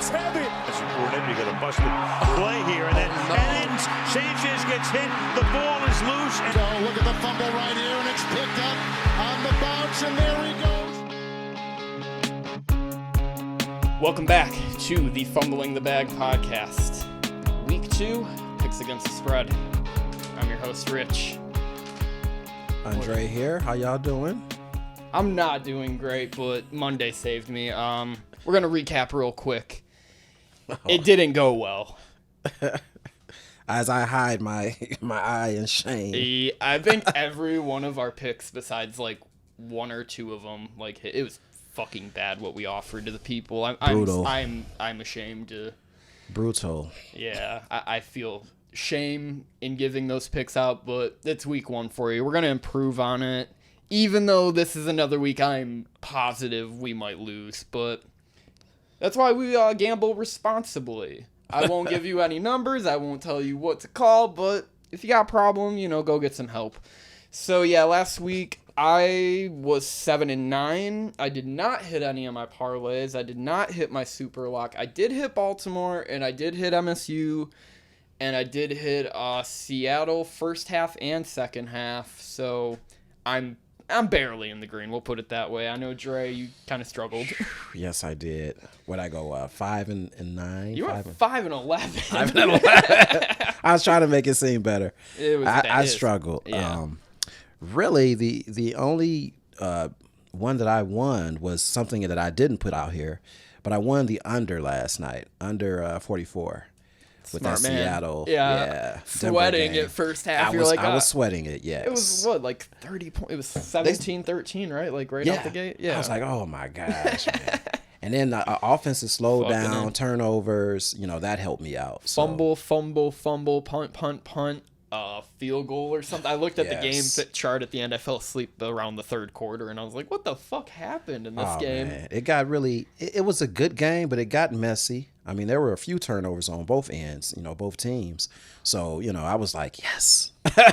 It's heavy. That's important. You got a busted play here, and then Sanchez gets hit. The ball is loose. And look at the fumble right here, and it's picked up on the bounce, and there he goes. Welcome back to the Fumbling the Bag podcast. Week 2, picks against the spread. I'm your host, Rich. Andre here. How y'all doing? I'm not doing great, but Monday saved me. We're going to recap real quick. It didn't go well. As I hide my eye in shame. I think every one of our picks, besides like one or two of them, like it was fucking bad what we offered to the people. Brutal. I'm ashamed to. Brutal. Yeah, I feel shame in giving those picks out, but it's week 1 for you. We're going to improve on it. Even though this is another week, I'm positive we might lose, but that's why we gamble responsibly. I won't give you any numbers. I won't tell you what to call, but if you got a problem, go get some help. So yeah, last week I was 7-9. I did not hit any of my parlays. I did not hit my super lock. I did hit Baltimore, and I did hit MSU, and I did hit Seattle first half and second half. So I'm barely in the green. We'll put it that way. I know, Dre, you kind of struggled. Yes, I did. What'd I go? 5-9. You were 5-11. 5-11. I was trying to make it seem better. It was I struggled. Yeah. Really, the only one that I won was something that I didn't put out here, but I won the under last night, under 44. With Smart that man. Seattle, Sweating Denver at first half. I was sweating it. Yes, it was what, like 30 points. It was 17-13, right? Like right out the gate. Yeah, I was like, oh my gosh, man. And then the offense is slowed down, turnovers. That helped me out. So. Fumble, punt. Field goal or something. I looked at the game chart at the end. I fell asleep around the third quarter, and I was like, "What the fuck happened in this game?" Man. It got really. It was a good game, but it got messy. I mean, there were a few turnovers on both ends. Both teams. So I was like, yes.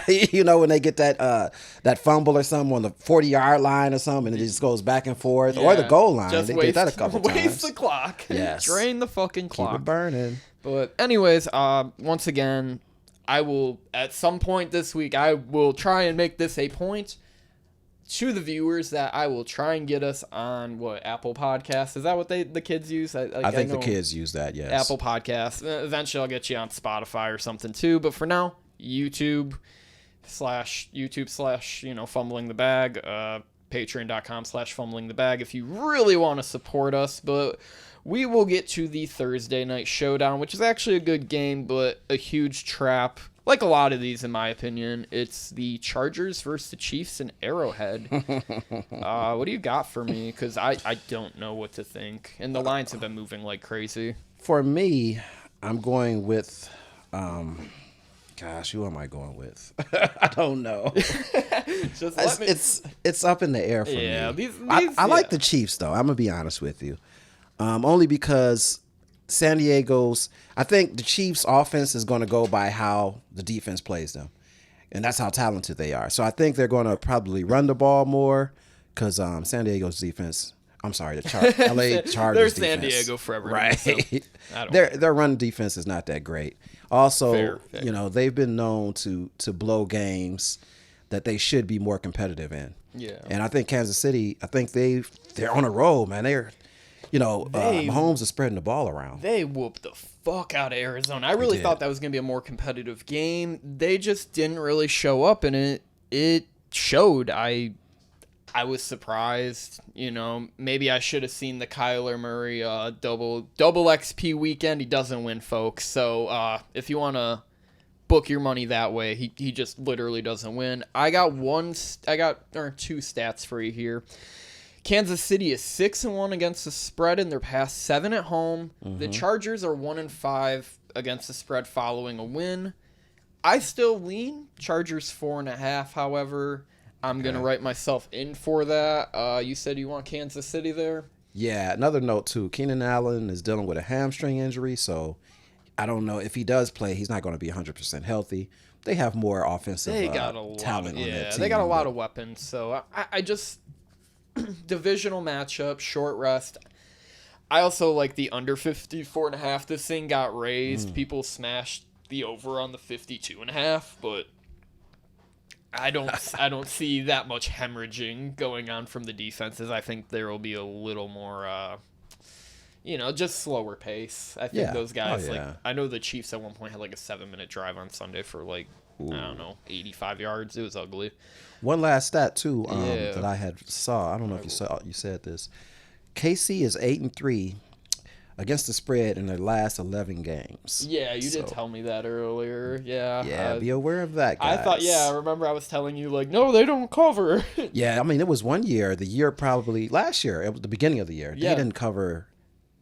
When they get that fumble or something on the 40-yard line or something, and it just goes back and forth, or the goal line. Just they did that a couple times. Waste the clock. Yes. Drain the fucking clock. Keep it burning. But anyways, once again, I will, at some point this week, I will try and make this a point to the viewers that I will try and get us on, Apple Podcasts? Is that what the kids use? I think the kids use that, yes. Apple Podcasts. Eventually I'll get you on Spotify or something too, but for now, YouTube slash, Fumbling the Bag, patreon.com/Fumbling the Bag if you really want to support us, but we will get to the Thursday night showdown, which is actually a good game, but a huge trap. Like a lot of these, in my opinion. It's the Chargers versus the Chiefs in Arrowhead. What do you got for me? Because I don't know what to think. And the lines have been moving like crazy. For me, I'm going with... who am I going with? I don't know. It's up in the air for me. I like the Chiefs, though. I'm going to be honest with you. Only because San Diego's... I think the Chiefs' offense is going to go by how the defense plays them. And that's how talented they are. So I think they're going to probably run the ball more because San Diego's defense... I'm sorry, the LA Chargers defense. They're San Diego forever. Right. So their run defense is not that great. Also, Fair. They've been known to blow games that they should be more competitive in. Yeah. And I think Kansas City, they're on a roll, man. Mahomes is spreading the ball around. They whooped the fuck out of Arizona. I really thought that was going to be a more competitive game. They just didn't really show up, and it showed. I was surprised. Maybe I should have seen the Kyler Murray double XP weekend. He doesn't win, folks. So if you want to book your money that way, he just literally doesn't win. I got two stats for you here. Kansas City is 6-1 against the spread in their past 7 at home. Mm-hmm. The Chargers are 1-5 against the spread following a win. I still lean Chargers 4.5. However, I'm going to write myself in for that. You said you want Kansas City there? Yeah, another note too. Keenan Allen is dealing with a hamstring injury, so I don't know if he does play, he's not going to be 100% healthy. They have more offensive talent on that team. They got a lot of weapons, so I just divisional matchup, short rest. I also like the under 54.5. This thing got raised. People smashed the over on the 52.5, but I don't see that much hemorrhaging going on from the defenses. I think there will be a little more, just slower pace. I think those guys, I know the Chiefs at one point had like a 7-minute drive on Sunday for like, I don't know, 85 yards. It was ugly. One last stat too that I had saw. I don't know if you said this. KC is 8-3 against the spread in their last 11 games. Yeah, you did tell me that earlier. Yeah. Yeah, be aware of that, guys. I thought, I remember I was telling you, like, no, they don't cover. Yeah, I mean, it was one year, probably last year, it was the beginning of the year. They didn't cover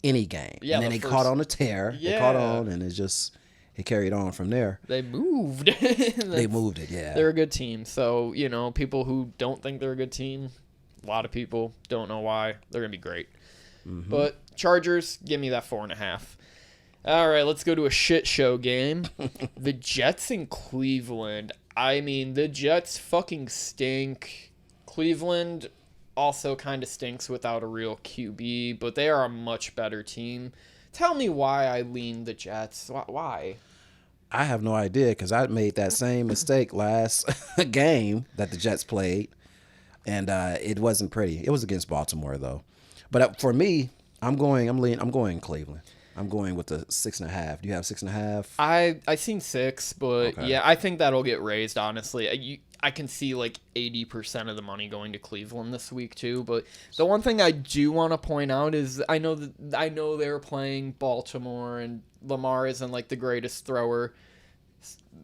any game. Yeah, and then they caught on a tear. Yeah. They caught on, and it carried on from there. They moved. They moved it, yeah. They're a good team. So, people who don't think they're a good team, a lot of people don't know why. They're going to be great. Mm-hmm. But Chargers, give me that 4.5. All right, let's go to a shit show game. The Jets in Cleveland. I mean, the Jets fucking stink. Cleveland also kind of stinks without a real QB, but they are a much better team. Tell me why I lean the Jets. Why? I have no idea because I made that same mistake last game that the Jets played, and it wasn't pretty. It was against Baltimore though. But for me, I'm going Cleveland. I'm going with the 6.5. Do you have 6.5? I seen 6, but okay. Yeah, I think that'll get raised. Honestly, I can see like 80% of the money going to Cleveland this week too. But the one thing I do want to point out is I know they're playing Baltimore and Lamar isn't like the greatest thrower.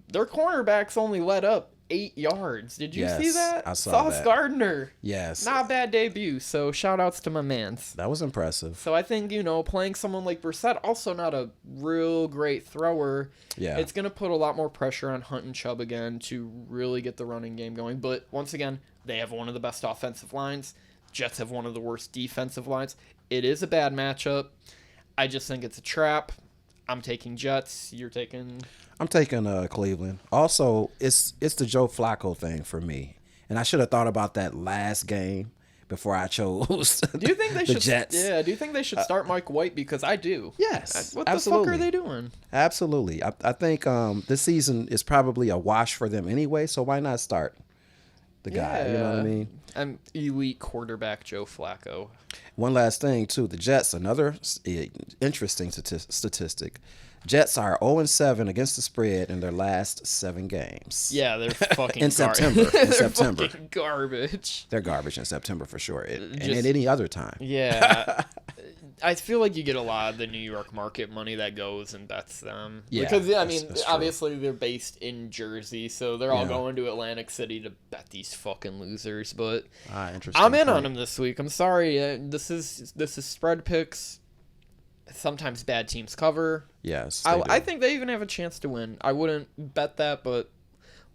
Their cornerbacks only let up 8 yards. Did you see that? I saw Sauce that. Gardner. Yes. Not a bad debut. So shout outs to my mans. That was impressive. So I think, playing someone like Brissett, also not a real great thrower. Yeah. It's going to put a lot more pressure on Hunt and Chubb again to really get the running game going. But once again, they have one of the best offensive lines. Jets have one of the worst defensive lines. It is a bad matchup. I just think it's a trap. I'm taking Jets. You're taking... I'm taking Cleveland. Also, it's the Joe Flacco thing for me, and I should have thought about that last game before I chose. Do you think they should? Jets? Yeah. Do you think they should start Mike White? Because I do. Yes. What absolutely. the fuck are they doing? Absolutely. I think this season is probably a wash for them anyway. So why not start the guy? You know what I mean? I'm elite quarterback Joe Flacco. One last thing too. The Jets. Another interesting statistic. Jets are 0-7 against the spread in their last 7 games. Yeah, they're fucking in September. Fucking garbage. They're garbage in September for sure, and at any other time. Yeah, I feel like you get a lot of the New York market money that goes and bets them. Yeah, because that's obviously they're based in Jersey, so they're all going to Atlantic City to bet these fucking losers. But interesting. I'm in on them this week. I'm sorry. This is spread picks. Sometimes bad teams cover. Yes, I think they even have a chance to win. I wouldn't bet that, but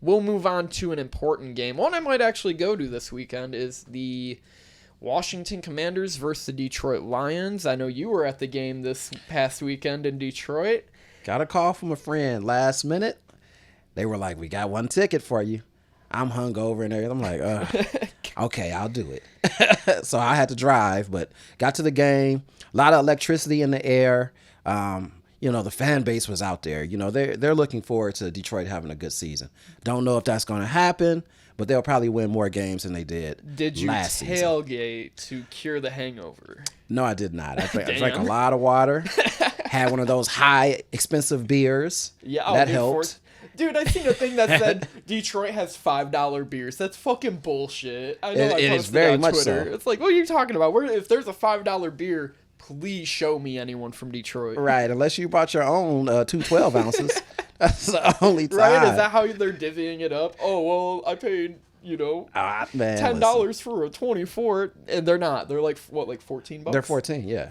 we'll move on to an important game. One I might actually go to this weekend is the Washington Commanders versus the Detroit Lions. I know you were at the game this past weekend in Detroit. Got a call from a friend last minute. They were like, "We got one ticket for you." I'm hungover and everything. I'm like, okay, I'll do it. So I had to drive, but got to the game. A lot of electricity in the air. The fan base was out there. They're looking forward to Detroit having a good season. Don't know if that's going to happen, but they'll probably win more games than they did last season. Did you tailgate to cure the hangover? No, I did not. I drank a lot of water. Had one of those high, expensive beers. Yeah, that helped. Dude, I seen a thing that said Detroit has $5 beers. That's fucking bullshit. I know. It is very much Twitter. So. It's like, what are you talking about? If there's a $5 beer, please show me anyone from Detroit. Right, unless you brought your own 212 ounces. That's the only time. Right? Is that how they're divvying it up? Oh, well, I paid, $10 for a 24, and they're not. They're like, what, like $14? They're 14, yeah.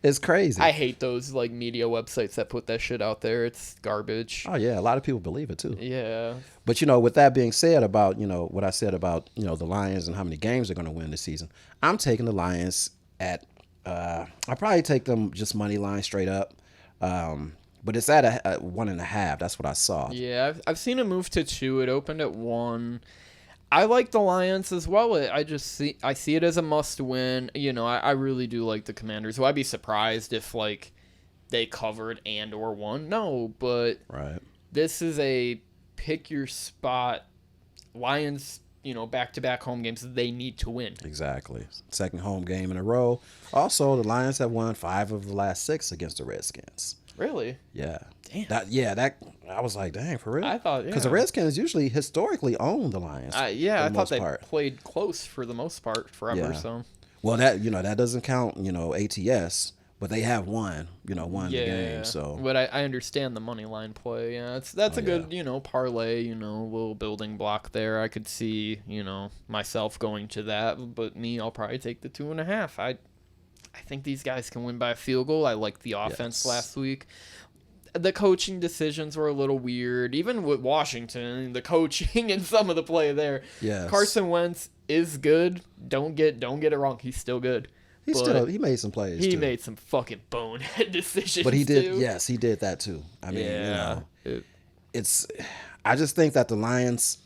It's crazy. I hate those like media websites that put that shit out there. It's garbage. Oh yeah, a lot of people believe it too. Yeah. But with that being said about, what I said about, the Lions and how many games they're going to win this season, I'm taking the Lions at I probably take them just money line straight up. But it's at a 1.5. That's what I saw. Yeah, I've seen it move to 2. It opened at 1. I like the Lions as well. I see it as a must win. You know, I really do like the Commanders. Well, I'd be surprised if like they covered and or won. No, but right. This is a pick your spot. Lions, you know, back-to-back home games they need to win. Exactly. Second home game in a row. Also, the Lions have won 5 of the last 6 against the Redskins. Really? Yeah. Damn. That I was like, dang, for real? I thought, because the Redskins usually historically own the Lions. I thought they part. played close for the most part forever. Yeah. So. Well, that doesn't count, ATS, but they have won the game. So, but I understand the money line play. Yeah, that's a good parlay. Little building block there. I could see myself going to that, but I'll probably take the 2.5. I think these guys can win by a field goal. I liked the offense last week. The coaching decisions were a little weird. Even with Washington, the coaching and some of the play there. Yes. Carson Wentz is good. Don't get it wrong. He's still good. He made some plays. He too. made some fucking bonehead decisions. But he did. too. Yes, he did that too. I mean, it's. I just think that the Lions,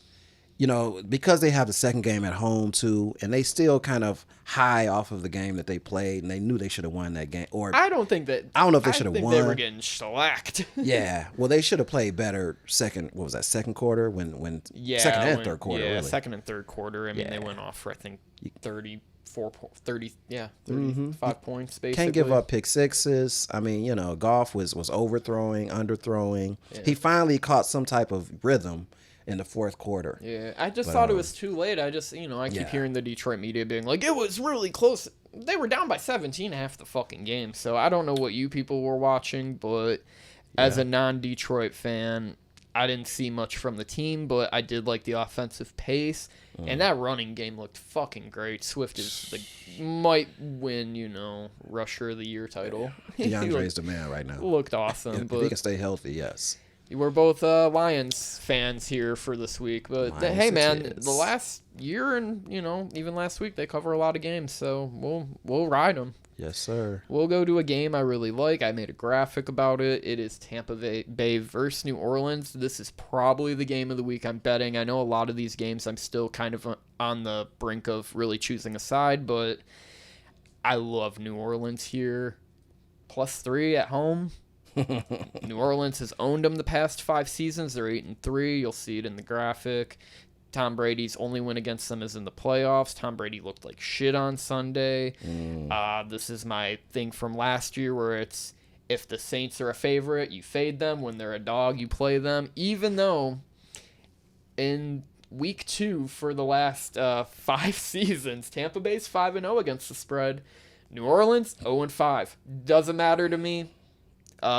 because they have the second game at home too, and they still kind of high off of the game that they played, and they knew they should have won that game. Or I don't know if they should have won. They were getting shellacked. Yeah, well, they should have played better second second quarter second and third quarter. Yeah, really. Second and third quarter. I mean, they went off for I think 35 points basically. Can't give up pick sixes. I mean, Goff was overthrowing, underthrowing. Yeah. He finally caught some type of rhythm in the fourth quarter. Yeah, I just thought it was too late. I just, I keep hearing the Detroit media being like, it was really close. They were down by 17 half the fucking game. So I don't know what you people were watching, but as a non-Detroit fan, I didn't see much from the team, but I did like the offensive pace. And that running game looked fucking great. Swift might win, Rusher of the Year title. DeAndre's the man right now. Looked awesome. If he can stay healthy, yes. We're both Lions fans here for this week, but hey, man, the last year and even last week they cover a lot of games, so we'll ride them. Yes, sir. We'll go to a game I really like. I made a graphic about it. It is Tampa Bay versus New Orleans. This is probably the game of the week I'm betting. I know a lot of these games I'm still kind of on the brink of really choosing a side, but I love New Orleans here. +3 at home. New Orleans has owned them the past 5 seasons. They're 8-3. You'll see it in the graphic. Tom Brady's only win against them is in the playoffs. Tom Brady looked like shit on Sunday. This is my thing from last year where it's if the Saints are a favorite, you fade them. When they're a dog, you play them. Even though in week 2 for the last 5 seasons, Tampa Bay's 5-0 against the spread. New Orleans 0-5. Doesn't matter to me.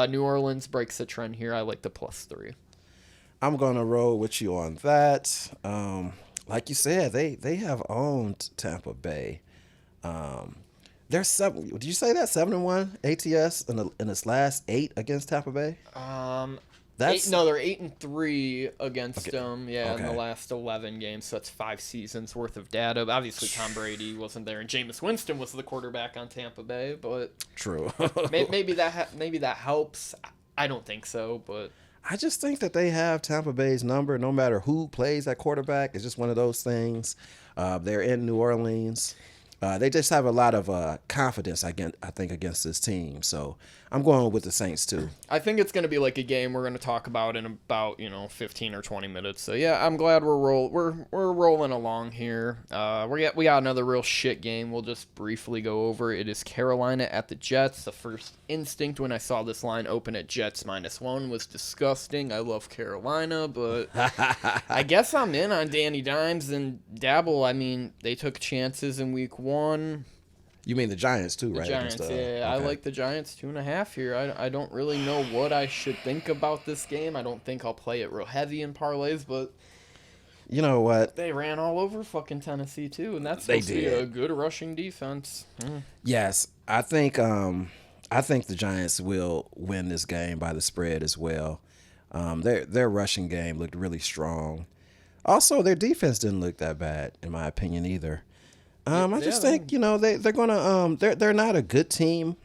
New Orleans breaks the trend here. I like the +3. I'm going to roll with you on that. Like you said, they have owned Tampa Bay. They're 7. Did you say that 7-1 ATS in its last 8 against Tampa Bay? They're 8-3 against them. Yeah, in the last 11 games. So that's 5 seasons worth of data. Obviously, Tom Brady wasn't there, and Jameis Winston was the quarterback on Tampa Bay. But true. maybe that helps. I don't think so, but I just think that they have Tampa Bay's number no matter who plays at quarterback. It's just one of those things. They're in New Orleans. They just have a lot of confidence, I think, against this team. So I'm going with the Saints, too. I think it's going to be like a game we're going to talk about in about 15 or 20 minutes. So, yeah, I'm glad we're rolling along here. We got another real shit game we'll just briefly go over. It is Carolina at the Jets. The first instinct when I saw this line open at Jets -1 was disgusting. I love Carolina, but I guess I'm in on Danny Dimes and Dabble. I mean, they took chances in week 1. You mean the Giants too, right? Giants, yeah. Okay. I like the Giants 2.5 here. I don't really know what I should think about this game. I don't think I'll play it real heavy in parlays, but you know what? They ran all over fucking Tennessee too, and that's supposed to be a good rushing defense. Yes, I think the Giants will win this game by the spread as well. Their rushing game looked really strong. Also, their defense didn't look that bad, in my opinion, either. I just think they're gonna they're not a good team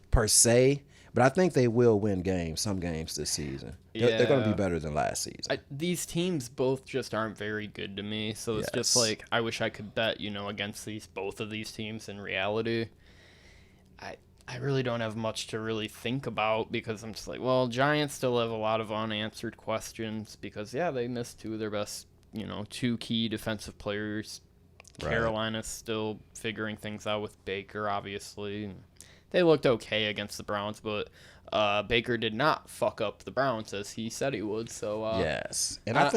per se, But I think they will win some games this season. They're going to be better than last season. These teams both just aren't very good to me. So it's just like, I wish I could bet, against both of these teams in reality. I really don't have much to really think about because I'm just like, well, Giants still have a lot of unanswered questions because, they missed two of their best, two key defensive players. Right. Carolina's still figuring things out with Baker, obviously. They looked okay against the Browns, but Baker did not fuck up the Browns as he said he would. So yes, and I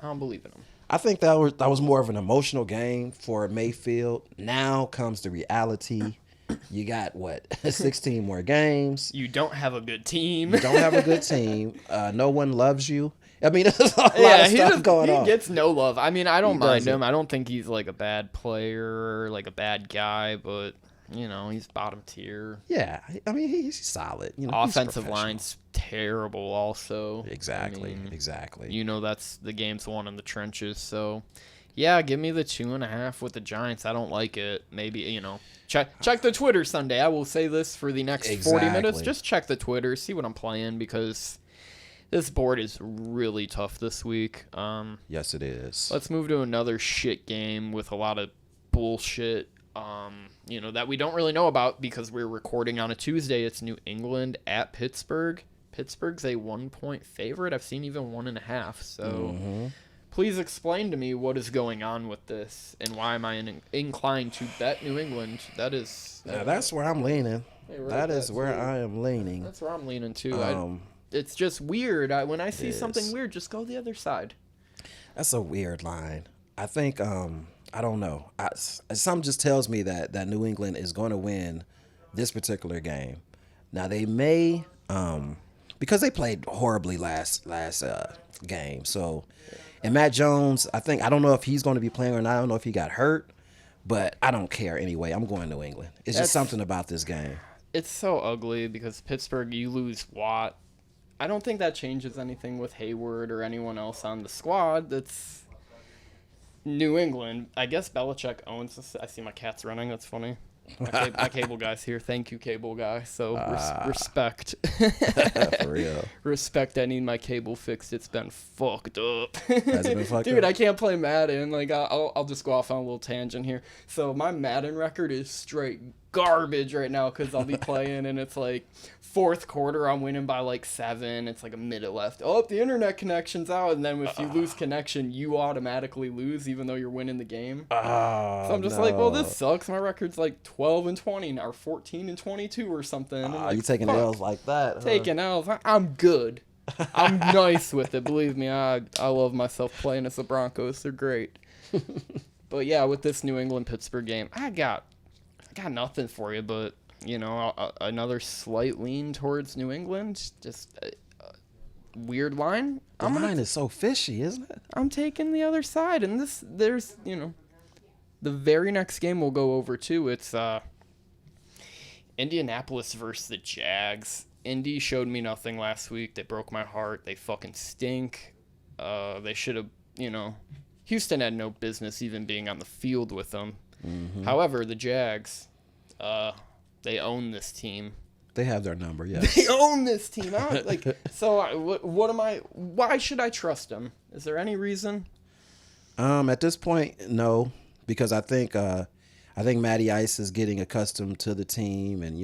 don't believe in him. I think that was more of an emotional game for Mayfield. Now comes the reality. You got 16 more games. You don't have a good team. You don't have a good team. No one loves you. I mean, there's a lot of stuff going on. He gets no love. I mean, I don't mind him. I don't think he's like a bad player or like a bad guy, but he's bottom tier. Yeah, I mean, he's solid. Offensive line's terrible also. Exactly. That's the game's won in the trenches. So, yeah, give me the 2.5 with the Giants. I don't like it. Maybe, check the Twitter Sunday. I will say this for the next 40 minutes. Just check the Twitter, see what I'm playing because this board is really tough this week. Yes, it is. Let's move to another shit game with a lot of bullshit. That we don't really know about because we're recording on a Tuesday. It's New England at Pittsburgh. Pittsburgh's a 1-point favorite. I've seen even 1.5. So please explain to me what is going on with this and why am I inclined to bet New England. That's where I'm leaning. That is where I am leaning. That's where I'm leaning too. It's just weird. When I see something weird, just go the other side. That's a weird line. I think I don't know. Something just tells me that New England is going to win this particular game. Now they may, because they played horribly last game. So, and Matt Jones, I don't know if he's going to be playing or not. I don't know if he got hurt, but I don't care anyway. I'm going New England. It's just something about this game. It's so ugly because Pittsburgh, you lose Watt. I don't think that changes anything with Hayward or anyone else on the squad. That's New England. I guess Belichick owns this. I see my cat's running. That's funny. My cable guy's here. Thank you, cable guy. So respect. For real. Respect. I need my cable fixed. It's been fucked up. Has it been fucked Dude, up? I can't play Madden. Like I'll just go off on a little tangent here. So my Madden record is straight garbage right now because I'll be playing and it's like fourth quarter I'm winning by like 7. It's like a minute left. Oh, the internet connection's out, and then if you lose connection, you automatically lose even though you're winning the game. So I'm just like, well, this sucks. My record's like 12-20 or 14-22 or something. You taking L's like that? Taking L's. I'm good. I'm nice with it. Believe me, I love myself playing as the Broncos. They're great. But yeah, with this New England Pittsburgh game, I got nothing for you, but another slight lean towards New England. Just a weird line. The line is so fishy, isn't it? I'm taking the other side, and there's the very next game we'll go over too. It's Indianapolis versus the Jags. Indy showed me nothing last week. They broke my heart. They fucking stink. They should have, Houston had no business even being on the field with them. Mm-hmm. However, the Jags, they own this team. They have their number, yes. They own this team. Why should I trust them? Is there any reason? At this point, no, because I think Matty Ice is getting accustomed to the team, and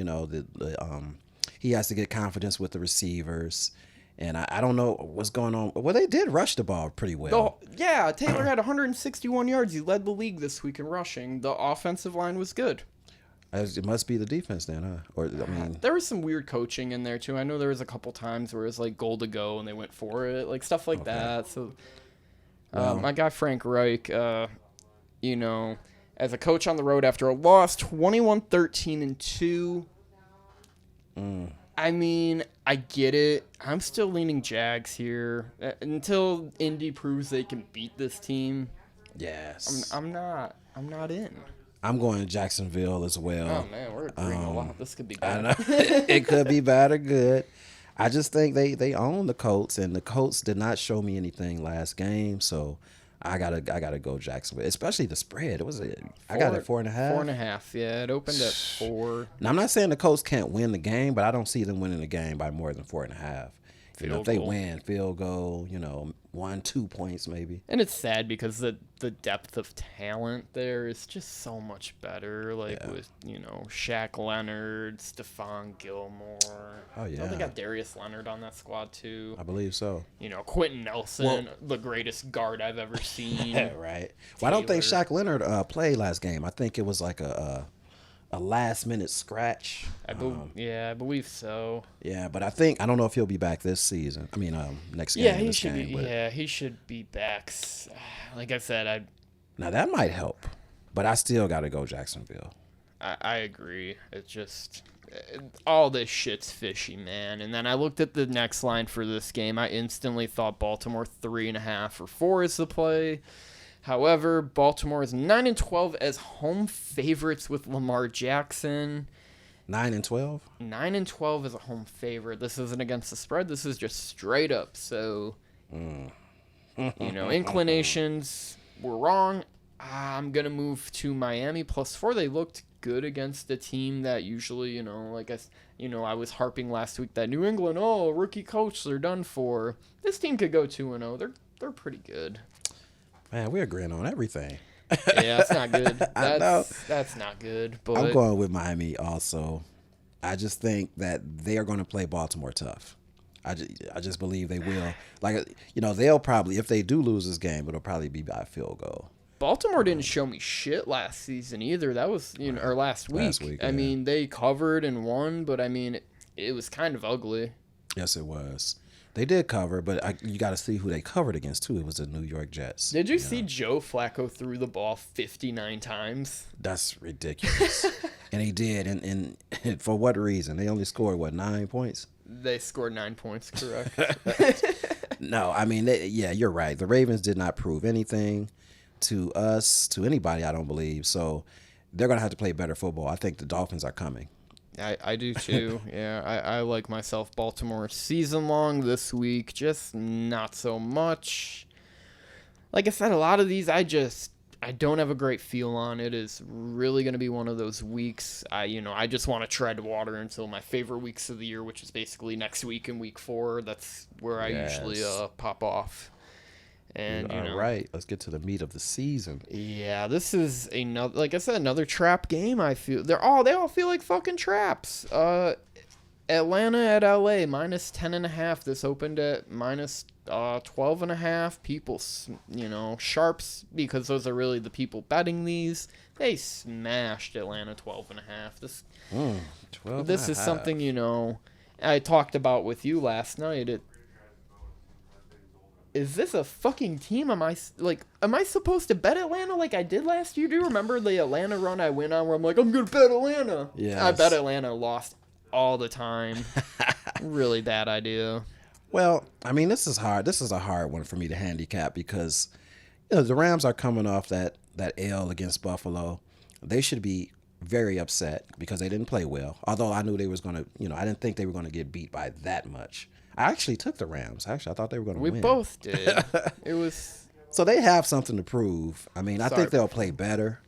he has to get confidence with the receivers. And I don't know what's going on. Well, they did rush the ball pretty well. Taylor had 161 yards. He led the league this week in rushing. The offensive line was good. It must be the defense then, huh? There was some weird coaching in there too. I know there was a couple times where it was like goal to go and they went for it, like stuff like that. So, my guy Frank Reich, as a coach on the road after a loss, 21-13-2. I mean, I get it. I'm still leaning Jags here until Indy proves they can beat this team. Yes. I'm not in. I'm going to Jacksonville as well. Oh man, we're agreeing a lot. This could be good. I know. It could be bad or good. I just think they own the Colts, and the Colts did not show me anything last game, so I gotta go Jacksonville, especially the spread. I got it 4.5. 4.5. Yeah, it opened at 4. Now I'm not saying the Colts can't win the game, but I don't see them winning the game by more than 4.5. If they win, field goal, 1-2 points maybe. And it's sad because the depth of talent there is just so much better. With Shaq Leonard, Stephon Gilmore. Oh yeah. They got Darius Leonard on that squad too. I believe so. Quentin Nelson, the greatest guard I've ever seen. Right. Well, I don't think Shaq Leonard played last game. I think it was like a last minute scratch. I believe so. Yeah, but I don't know if he'll be back this season. I mean, next game. Yeah, he should be. Yeah, he should be back. Like I said, now that might help, but I still got to go Jacksonville. I agree. It's just all this shit's fishy, man. And then I looked at the next line for this game. I instantly thought Baltimore 3.5 or 4 is the play. However, Baltimore is 9-12 as home favorites with Lamar Jackson. 9-12? 9-12 as a home favorite. This isn't against the spread. This is just straight up. So, inclinations were wrong. I'm going to move to Miami +4. They looked good against a team that usually, I was harping last week that New England, rookie coach, they're done for. This team could go 2-0. They're pretty good. Man, we're agreeing on everything. Yeah, that's not good. I know. That's not good. But I'm going with Miami also. I just think that they are going to play Baltimore tough. I just believe they will. They'll probably, if they do lose this game, it'll probably be by a field goal. Baltimore didn't show me shit last season either. That was, or last week. I mean, they covered and won, but I mean, it was kind of ugly. Yes, it was. They did cover, but you got to see who they covered against, too. It was the New York Jets. Did you see Joe Flacco threw the ball 59 times? That's ridiculous. And he did. And for what reason? They only scored, 9 points? They scored 9 points, correct? No, I mean, you're right. The Ravens did not prove anything to us, to anybody, I don't believe. So they're going to have to play better football. I think the Dolphins are coming. I do too. Yeah, I like myself Baltimore season long this week, just not so much. Like I said, a lot of these I don't have a great feel on. It is really going to be one of those weeks. I just want to tread water until my favorite weeks of the year, which is basically next week and week 4. That's where I usually pop off. And all right, let's get to the meat of the season. Yeah, this is another, like I said, another trap game. I feel they all feel like fucking traps. Atlanta at LA -10.5. This opened at -12.5. People, sharps, because those are really the people betting these. They smashed Atlanta 12.5. This is something I talked about with you last night. Is this a fucking team? Am I supposed to bet Atlanta like I did last year? Do you remember the Atlanta run I went on where I'm like, I'm going to bet Atlanta? Yes. I bet Atlanta lost all the time. Really bad idea. Well, I mean, this is hard. This is a hard one for me to handicap because the Rams are coming off that L against Buffalo. They should be very upset because they didn't play well. Although I knew they was going to, I didn't think they were going to get beat by that much. I actually took the Rams. I thought they were going to win. We both did. It was... So they have something to prove. I mean, I think they'll play better.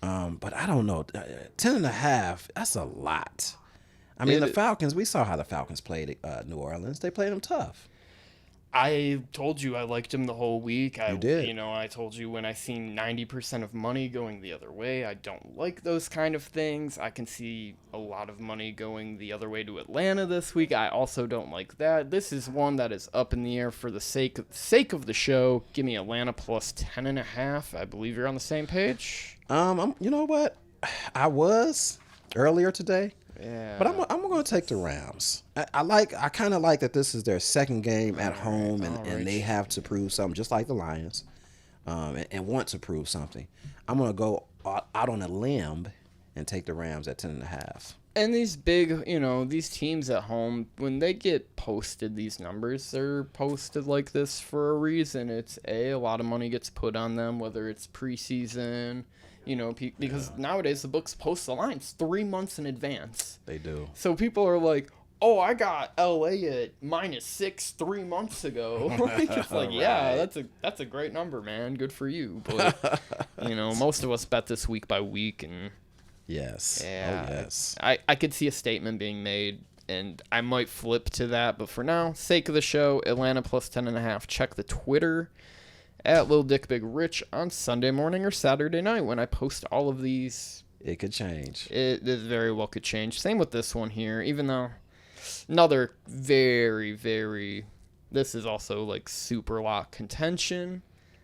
But I don't know. 10.5, that's a lot. I mean, the Falcons, we saw how the Falcons played New Orleans. They played them tough. I told you I liked him the whole week. You did. I told you when I seen 90% of money going the other way, I don't like those kind of things. I can see a lot of money going the other way to Atlanta this week. I also don't like that. This is one that is up in the air for the sake of the show. Give me Atlanta +10.5. I believe you're on the same page. You know what? I was earlier today. Yeah. But I'm going to take the Rams. I kind of like that this is their second game at home, and they have to prove something, just like the Lions, and want to prove something. I'm going to go out on a limb and take the Rams at 10.5. And these big, these teams at home, when they get posted these numbers, they're posted like this for a reason. It's a lot of money gets put on them, whether it's preseason, because nowadays the books post the lines 3 months in advance. They do. So people are like, oh, I got LA at -6 3 months ago. It's like, yeah, that's a great number, man. Good for you. But most of us bet this week by week, and yes, yeah, oh yes, I could see a statement being made, and I might flip to that. But for now, sake of the show, Atlanta plus 10.5. Check the Twitter at Lil Dick Big Rich on Sunday morning or Saturday night when I post all of these. It could change. It very well could change. Same with this one here, even though another very, very, this is also like super lock contention.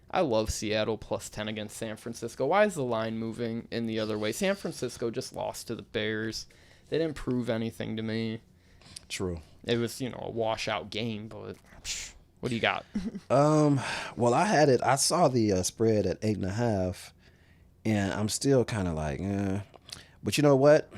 I love Seattle plus 10 against San Francisco. Why is the line moving in the other way? San Francisco just lost to the Bears. They didn't prove anything to me. True. It was, a washout game, but what do you got? Well, I saw the spread at 8.5, and I'm still kind of like, but you know what?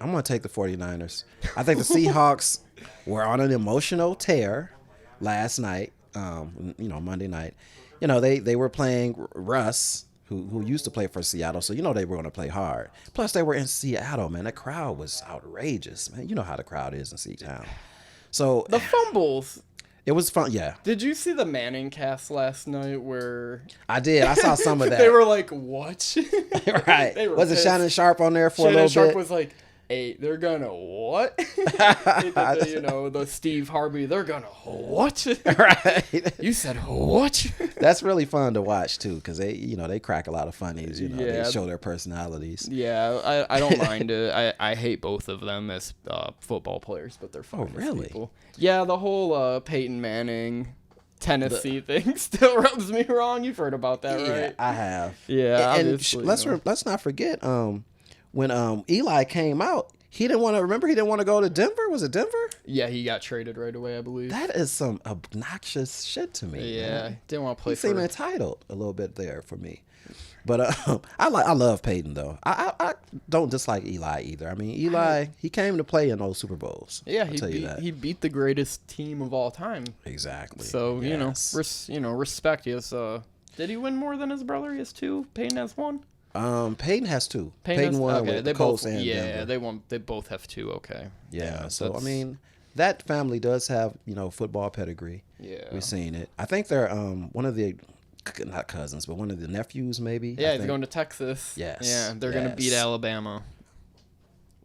I'm going to take the 49ers. I think the Seahawks were on an emotional tear last night, Monday night. They were playing Russ, who used to play for Seattle, so they were going to play hard. Plus, they were in Seattle, man. The crowd was outrageous, man. You know how the crowd is in Seatown. So the fumbles. It was fun, yeah. Did you see the Manning cast last night where... I did. I saw some of that. They were like, what? Right. Was it Shannon Sharp on there for a little bit? Shannon Sharp was like, hey, they're gonna what? The Steve Harvey, they're gonna what? Right. You said what? That's really fun to watch too, because they crack a lot of funnies. They show their personalities. Yeah, I don't mind it. I hate both of them as football players, but they're fun. Oh, really? People. Yeah, the whole Peyton Manning Tennessee thing still rubs me wrong. You've heard about that, right? Yeah, I have. Yeah, and let's not forget when Eli came out, he didn't want to go to Denver. Was it Denver? Yeah, he got traded right away, I believe. That is some obnoxious shit to me. Yeah, man. didn't want to play. He seemed entitled a little bit there for me. But I love Peyton though. I don't dislike Eli either. I mean, Eli, he came to play in those Super Bowls. Yeah, he beat the greatest team of all time. Exactly. So yes. respect. He has. Did he win more than his brother? He has 2. Peyton has 1. Peyton has 2. Peyton won with the Colts and Denver. They won. They both have 2. Okay. Yeah. So I mean, that family does have football pedigree. Yeah. We've seen it. I think they're one of the. Not cousins, but one of the nephews, maybe. Yeah, he's going to Texas. Yes. Yeah, they're going to beat Alabama.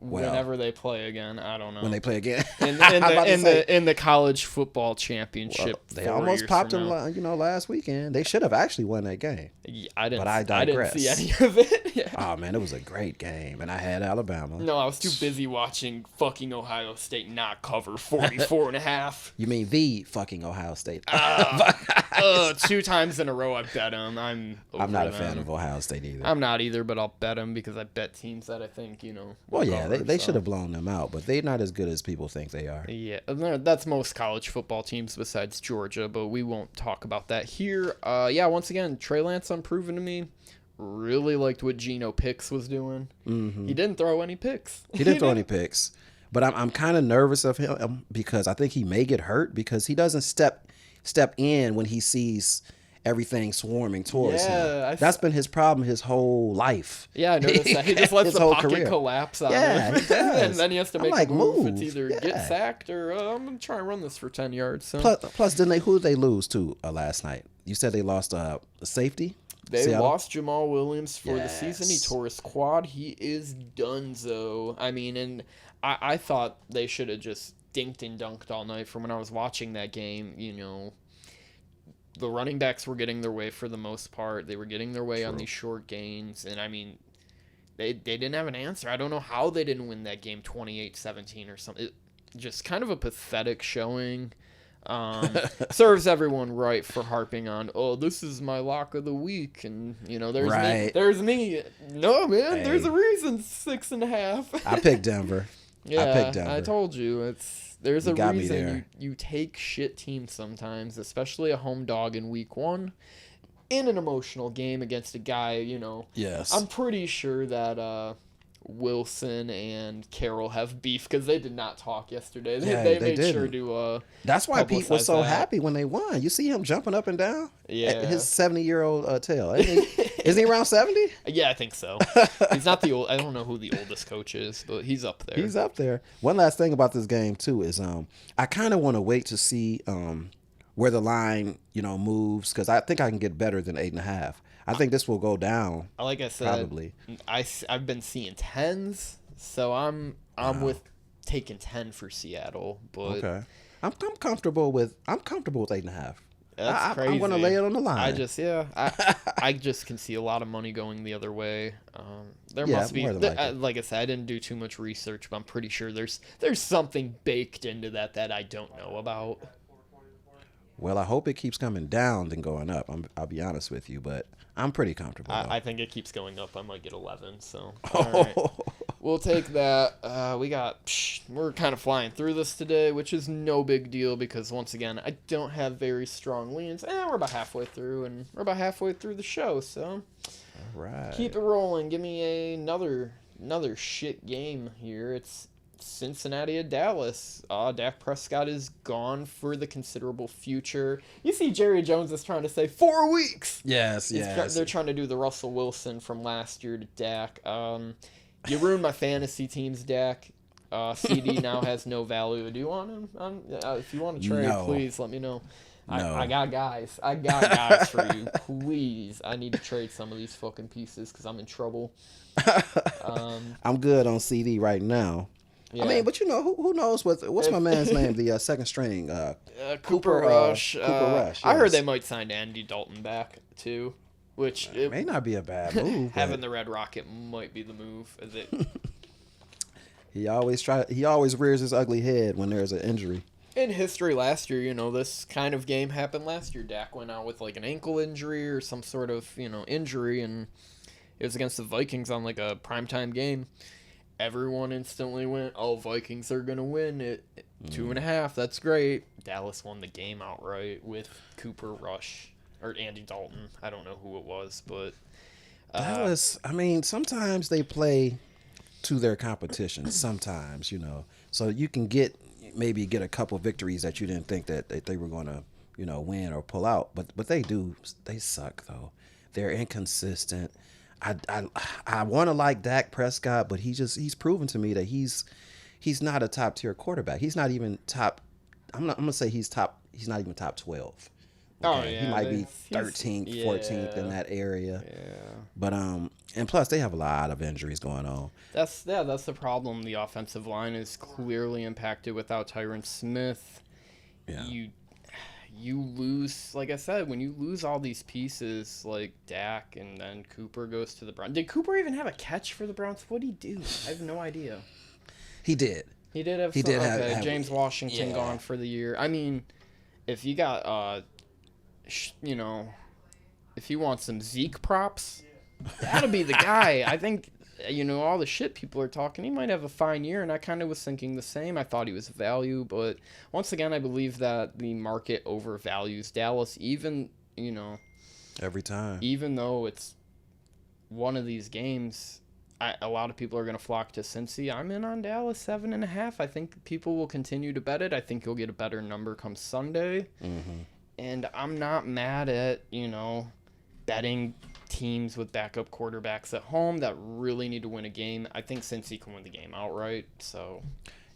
Well, whenever they play again, I don't know. When they play again, in the college football championship. Well, they almost popped them, last weekend. They should have actually won that game. Yeah, I digress. I didn't see any of it. Yeah. Oh man, it was a great game, and I had Alabama. No, I was too busy watching fucking Ohio State not cover 44.5. You mean the fucking Ohio State? 2 times in a row I bet them. I'm not a fan of Ohio State either. I'm not either, but I'll bet them because I bet teams that I think Well, yeah, they should have blown them out, but they're not as good as people think they are. Yeah, that's most college football teams besides Georgia, but we won't talk about that here. Once again, Trey Lance unproven to me. Really liked what Geno Picks was doing. Mm-hmm. He didn't throw any picks. He didn't throw any picks, but I'm kind of nervous of him because I think he may get hurt because he doesn't step in when he sees everything swarming towards him. That's been his problem his whole life. Yeah, I noticed that. He just lets the pocket collapse on him. He does. And then he has to make a move. It's either get sacked or I'm going to try and run this for 10 yards. So. Plus, who did they lose to last night? You said they lost a safety? They Seattle? lost Jamal Williams for the season. He tore his quad. He is donezo. I mean, and I thought they should have just dinked and dunked all night from when I was watching that game. The running backs were getting their way for the most part. They were getting their way on these short gains. And, I mean, they didn't have an answer. I don't know how they didn't win that game 28-17 or something. Just kind of a pathetic showing. Serves everyone right for harping on, this is my lock of the week. And, there's me. No, man, hey. There's a reason 6.5. I picked Denver. Yeah, I told you. There's a reason you take shit teams sometimes, especially a home dog in week 1 in an emotional game against a guy, Yes. I'm pretty sure that Wilson and Carroll have beef because they did not talk yesterday. They made didn't. sure to. That's why Pete was so publicize that. happy when they won. You see him jumping up and down. Yeah. At his 70-year-old tail. Isn't he around 70? Yeah, I think so. He's not the old. I don't know who the oldest coach is, but he's up there. He's up there. One last thing about this game too is I kind of want to wait to see where the line moves, because I think I can get better than 8.5. I think this will go down. Like I said, probably. I've been seeing 10s, so I'm with taking 10 for Seattle. But okay, I'm comfortable with 8.5. That's crazy. I'm going to lay it on the line. I just can see a lot of money going the other way. There Yeah, must be, more than likely. like I said, I didn't do too much research, but I'm pretty sure there's something baked into that I don't know about. Well, I hope it keeps coming down than going up. I'll be honest with you, but I'm pretty comfortable. I think it keeps going up. I might get 11. So all right. We'll take that. We're kind of flying through this today, which is no big deal because once again, I don't have very strong leans. We're about halfway through, and we're about halfway through the show. So All right. keep it rolling. Give me another shit game here. It's Cincinnati at Dallas. Dak Prescott is gone for the considerable future. You see Jerry Jones is trying to say 4 weeks. Yes. They're trying to do the Russell Wilson from last year to Dak. You ruined my fantasy teams, Dak. CD now has no value. Do you want him? If you want to trade, No. Please let me know. No. I got guys. I got guys for you. Please. I need to trade some of these fucking pieces because I'm in trouble. I'm good on CD right now. Yeah. I mean, but who knows what's my man's name? The second string. Cooper Rush. Cooper Rush. I heard yes. they might sign Andy Dalton back too, which It may not be a bad move. having but the Red Rocket might be the move. Is it? he always rears his ugly head when there's an injury. In history last year, this kind of game happened last year. Dak went out with like an ankle injury or some sort of, injury, and it was against the Vikings on like a primetime game. Everyone instantly went, oh, Vikings are going to win it. 2.5, that's great. Dallas won the game outright with Cooper Rush or Andy Dalton. I don't know who it was, but Dallas, I mean, sometimes they play to their competition, sometimes, So you can maybe get a couple victories that you didn't think that they were going to, win or pull out. But they suck, though. They're inconsistent. I want to like Dak Prescott, but he's proven to me that he's not a top tier quarterback. He's not even top. I'm gonna say he's not even top 12. Okay? Oh yeah, he might be 13th, 14th in that area. Yeah. But and plus they have a lot of injuries going on. That's the problem. The offensive line is clearly impacted without Tyron Smith. Yeah. You lose, like I said, when you lose all these pieces like Dak and then Cooper goes to the Browns. Did Cooper even have a catch for the Browns? What did he do? I have no idea. He did. He did have. Have James Washington gone for the year. I mean, if you got if you want some Zeke props, that'll be the guy. I think. All the shit people are talking, he might have a fine year, and I kind of was thinking the same. I thought he was a value, but once again, I believe that the market overvalues Dallas, even Every time. even though it's one of these games, a lot of people are going to flock to Cincy. I'm in on Dallas 7.5. I think people will continue to bet it. I think you'll get a better number come Sunday. Mm-hmm. And I'm not mad at, betting teams with backup quarterbacks at home that really need to win a game. I think Cincy can win the game outright. So,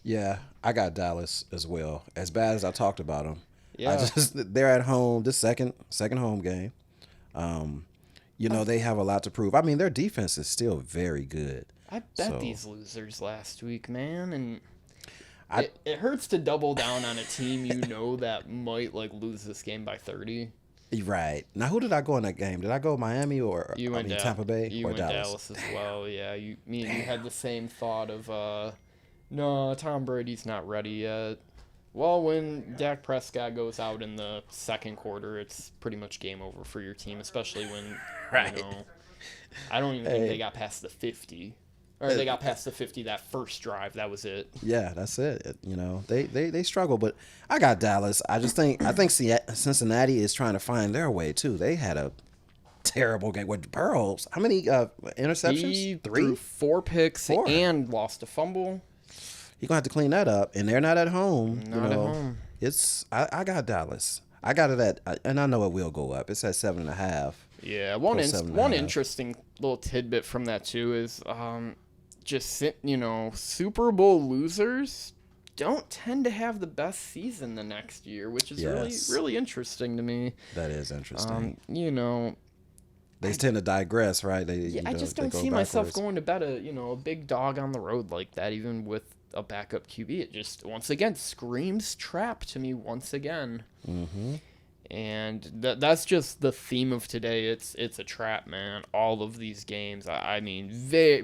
yeah, I got Dallas as well. As bad as I talked about them, yeah, they're at home. This second home game. They have a lot to prove. I mean, their defense is still very good. I bet these losers last week, man, and it hurts to double down on a team that might lose this game by 30. Right. Now, who did I go in that game? Did I go Miami or Tampa Bay you or went Dallas as well. Yeah, me and you had the same thought of, no, Tom Brady's not ready yet. Well, when Dak Prescott goes out in the second quarter, it's pretty much game over for your team, especially when, I don't even think they got past the 50. Or they got past the 50 that first drive. That was it. Yeah, that's it. They struggle, but I got Dallas. I think Cincinnati is trying to find their way too. They had a terrible game. With Burrows, how many interceptions? He 3? threw 4 picks 4. and lost a fumble. He's gonna have to clean that up, and they're not at home. Not at home. It's I got Dallas. I got it at, and I know it will go up. It's at 7.5. Yeah, Plus 7.5. interesting little tidbit from that too is Super Bowl losers don't tend to have the best season the next year, which is really interesting to me. That is interesting. They tend to digress, right? I just don't see myself going to bet a big dog on the road like that, even with a backup QB. It just once again screams trap to me once again. Mm-hmm. And that's just the theme of today. It's a trap, man. All of these games. I mean,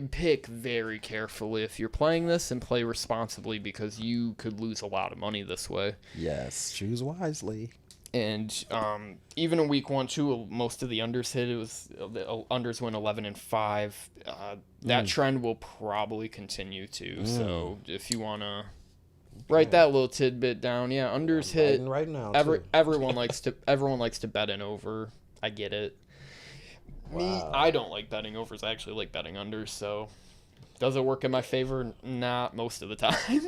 pick very carefully if you're playing this, and play responsibly, because you could lose a lot of money this way. Yes, choose wisely. And even in week 1, too, most of the unders hit. It was the unders went 11-5. That trend will probably continue too. So if you wanna write that little tidbit down, unders hit right now. Everyone likes to bet an over. I get it. Me, I don't like betting overs. I actually like betting unders. So does it work in my favor? Not most of the time.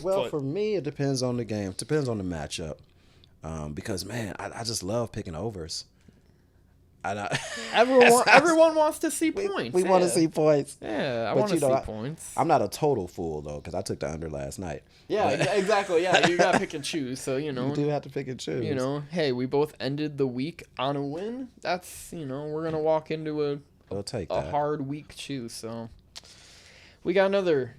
Well, for me, it depends on the game. It depends on the matchup. Because man, I just love picking overs. Everyone wants to see points. We want to see points. Yeah, I want to see points. I'm not a total fool though, because I took the under last night. Yeah, exactly. Yeah, you gotta pick and choose. So you do have to pick and choose. Hey, we both ended the week on a win. That's we're gonna walk into a hard week too. So we got another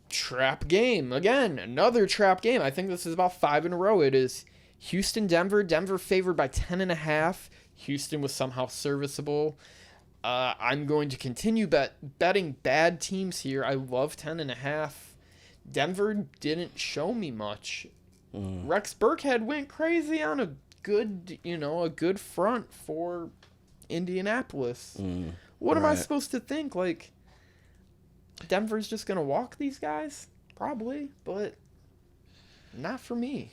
trap game. Again, another trap game. I think this is about 5 in a row. It is Houston, Denver. Denver favored by 10.5. Houston was somehow serviceable. I'm going to continue betting bad teams here. I love 10.5. Denver didn't show me much. Rex Burkhead went crazy on a good front for Indianapolis. What am I supposed to think? Like, Denver's just gonna walk these guys? Probably, but not for me.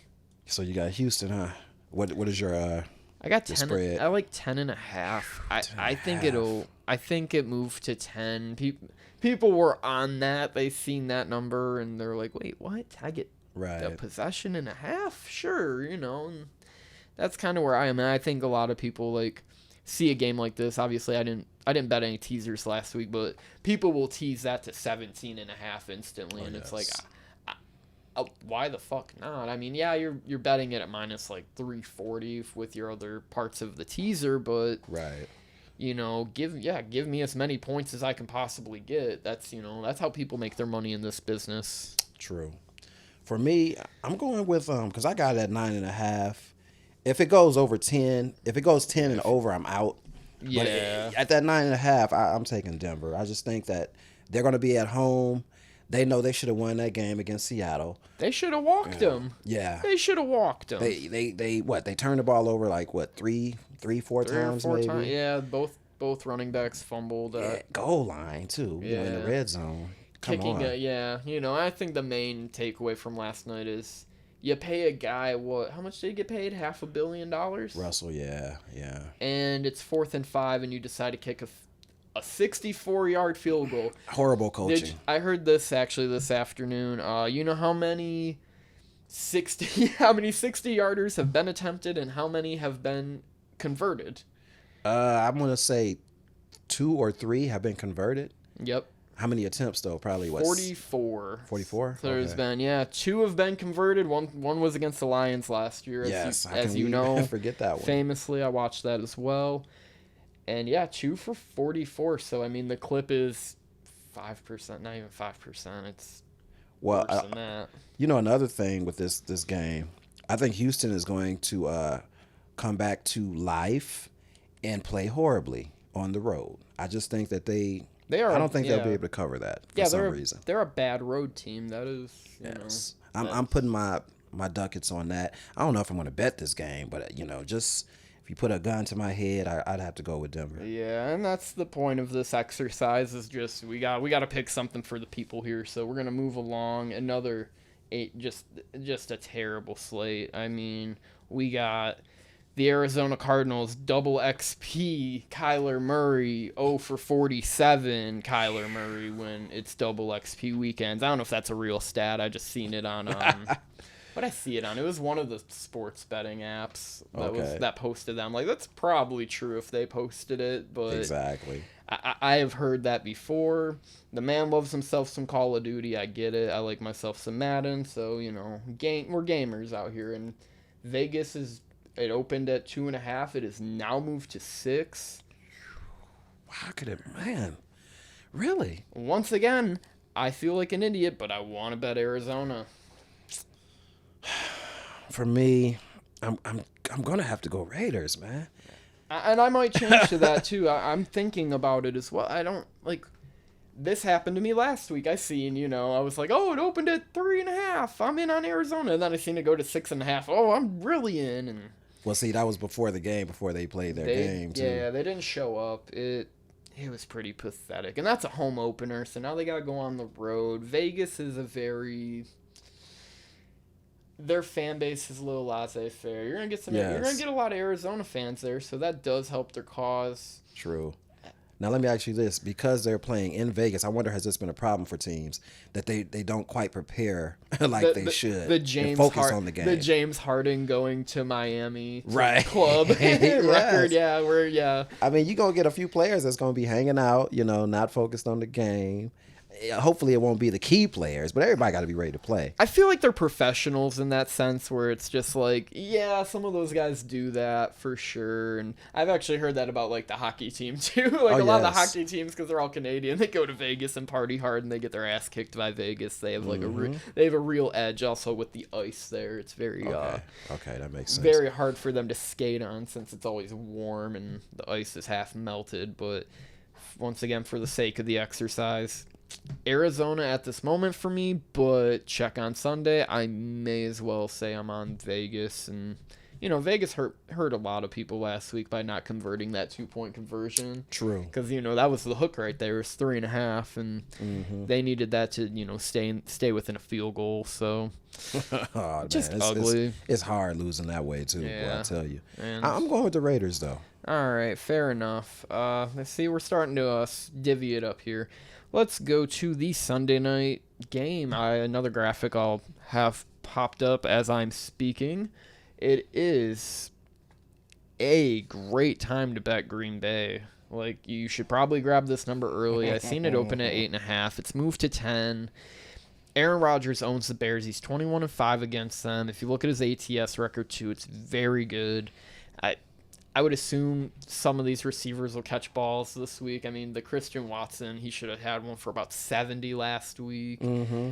So you got Houston, huh? What is your I got 10. Spread? I like 10.5. I think it moved to 10. People were on that. They seen that number and they're like, "Wait, what? I get a possession and a half? Sure, And that's kind of where I am. And I think a lot of people see a game like this. Obviously, I didn't bet any teasers last week, but people will tease that to 17.5 instantly, and it's like, why the fuck not? I mean, yeah, you're betting it at minus 340 with your other parts of the teaser, but give me as many points as I can possibly get. That's how people make their money in this business. True. For me, I'm going with because I got it at 9.5. If it goes over 10, if it goes 10 and over, I'm out. Yeah. But at that 9.5, I'm taking Denver. I just think that they're going to be at home. They know they should have won that game against Seattle. They should have walked them. Yeah. They should have walked them. They turned the ball over four times maybe? Yeah, both running backs fumbled. Goal line too. In the red zone. Come on. I think the main takeaway from last night is you pay a guy how much did he get paid? $500 million? Russell, yeah. And it's 4th and 5 and you decide to kick a 64-yard field goal. Horrible coaching. I heard this actually this afternoon. You know how many 60-yarders have been attempted and how many have been converted? I'm going to say 2 or 3 have been converted. Yep. How many attempts though? Probably 44. 44? So there's been 2 have been converted. One was against the Lions last year. As you know, forget that one. Famously, I watched that as well. And 2 for 44. So I mean, the clip is 5%, not even 5%. It's worse than that. Another thing with this game, I think Houston is going to come back to life and play horribly on the road. I just think that they are. I don't think they'll be able to cover that for some reason. They're a bad road team. That is. Yes. I'm putting my ducats on that. I don't know if I'm going to bet this game, but just. If you put a gun to my head, I'd have to go with Denver. Yeah, and that's the point of this exercise is just we got to pick something for the people here. So we're gonna move along. Another 8, just a terrible slate. I mean, we got the Arizona Cardinals double XP Kyler Murray 0 for 47 Kyler Murray when it's double XP weekends. I don't know if that's a real stat. I just seen it on what I see it on. It was one of the sports betting apps that posted that. I'm like, that's probably true if they posted it, but exactly. I have heard that before. The man loves himself some Call of Duty. I get it. I like myself some Madden. So, you know, we're gamers out here. And Vegas it opened at 2.5. It is now moved to 6. How could it, man? Really? Once again, I feel like an idiot, but I want to bet Arizona. For me, I'm gonna have to go Raiders, man. And I might change to that too. I'm thinking about it as well. I don't like. This happened to me last week. I was like, oh, it opened at 3.5. I'm in on Arizona. And then I seen it go to 6.5. Oh, I'm really in. And well, see, that was before the game, before they played their game too. Yeah, they didn't show up. It was pretty pathetic. And that's a home opener, so now they got to go on the road. Vegas is their fan base is a little laissez-faire. You're gonna get You're gonna get a lot of Arizona fans there, so that does help their cause. True. Now let me ask you this: because they're playing in Vegas, I wonder has this been a problem for teams that they don't quite prepare like they should? And focus on the game. The James Harden going to Miami club record, I mean, you're gonna get a few players that's gonna be hanging out, not focused on the game. Hopefully it won't be the key players, but everybody got to be ready to play. I feel like they're professionals in that sense where it's just like, yeah, some of those guys do that for sure. And I've actually heard that about like the hockey team too. Like a lot of the hockey teams, because they're all Canadian, they go to Vegas and party hard and they get their ass kicked by Vegas. They have like they have a real edge also with the ice there. It's very okay, that makes sense. Very hard for them to skate on since it's always warm and the ice is half melted. But once again, for the sake of the exercise, Arizona at this moment for me, but check on Sunday. I may as well say I'm on Vegas. And, Vegas hurt a lot of people last week by not converting that 2-point conversion. True. Because, that was the hook right there. It was 3.5, and they needed that to, stay within a field goal. So, just ugly. It's hard losing that way, too, I tell you. And I'm going with the Raiders, though. All right, fair enough. Let's see. We're starting to divvy it up here. Let's go to the Sunday night game. Another graphic I'll have popped up as I'm speaking. It is a great time to bet Green Bay. Like, you should probably grab this number early. I seen it open at 8.5. It's moved to 10. Aaron Rodgers owns the Bears. He's 21-5 against them. If you look at his ATS record too, it's very good. I would assume some of these receivers will catch balls this week. I mean, the Christian Watson, he should have had one for about 70 last week.